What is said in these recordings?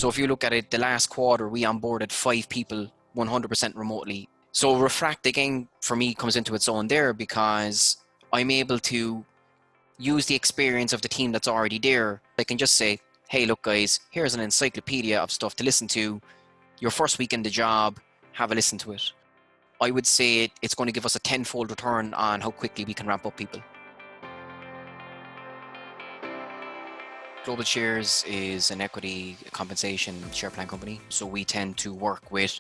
So if you look at it, the last quarter, we onboarded 5 people 100% remotely. So Refract, again, for me, comes into its own there because I'm able to use the experience of the team that's already there. I can just say, hey, look, guys, here's an encyclopedia of stuff to listen to. Your first week in the job, have a listen to it. I would say it's going to give us a tenfold return on how quickly we can ramp up people. Global Shares is an equity compensation share plan company. So we tend to work with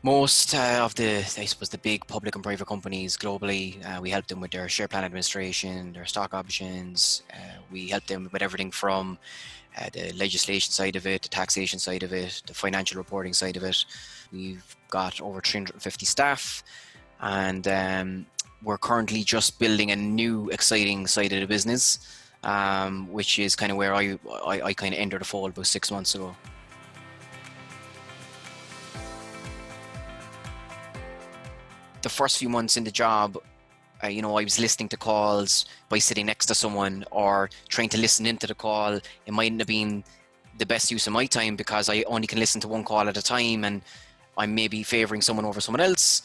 most of the, I suppose, the big public and private companies globally. We help them with their share plan administration, their stock options. We help them with everything from the legislation side of it, the taxation side of it, the financial reporting side of it. We've got over 350 staff, and we're currently just building a new exciting side of the business, which is kind of where I kind of entered the fold about 6 months ago. The first few months in the job, I was listening to calls by sitting next to someone or trying to listen into the call. It mightn't have been the best use of my time because I only can listen to one call at a time and I'm maybe favoring someone over someone else.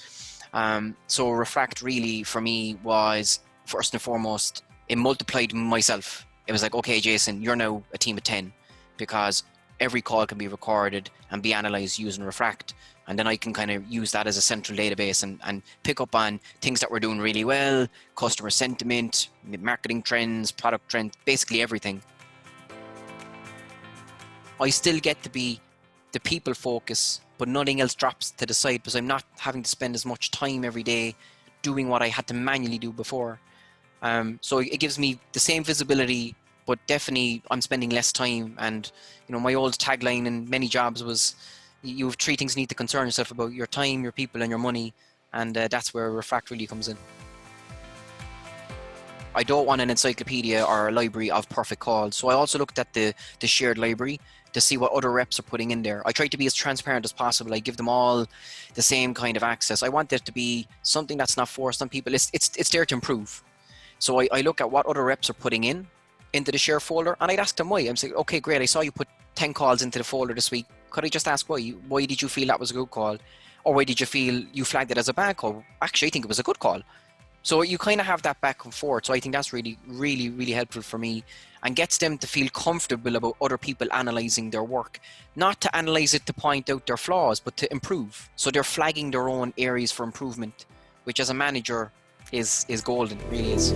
So Refract really for me was, first and foremost, it multiplied myself. It was like, okay, Jason, you're now a team of 10 because every call can be recorded and be analyzed using Refract. And then I can kind of use that as a central database and pick up on things that we're doing really well, customer sentiment, marketing trends, product trends, basically everything. I still get to be the people focus, but nothing else drops to the side because I'm not having to spend as much time every day doing what I had to manually do before. So it gives me the same visibility, but definitely I'm spending less time. And my old tagline in many jobs was, you have 3 things you need to concern yourself about: your time, your people, and your money. And that's where Refract really comes in. I don't want an encyclopedia or a library of perfect calls. So I also looked at the shared library to see what other reps are putting in there. I try to be as transparent as possible. I give them all the same kind of access. I want there to be something that's not forced on people. It's there to improve. So I look at what other reps are putting into the share folder, and I'd ask them why. I'm saying, okay, great, I saw you put 10 calls into the folder this week. Could I just ask why? Why did you feel that was a good call? Or why did you feel you flagged it as a bad call? Actually, I think it was a good call. So you kind of have that back and forth. So I think that's really, really, really helpful for me and gets them to feel comfortable about other people analyzing their work. Not to analyze it to point out their flaws, but to improve. So they're flagging their own areas for improvement, which as a manager is golden, it really is.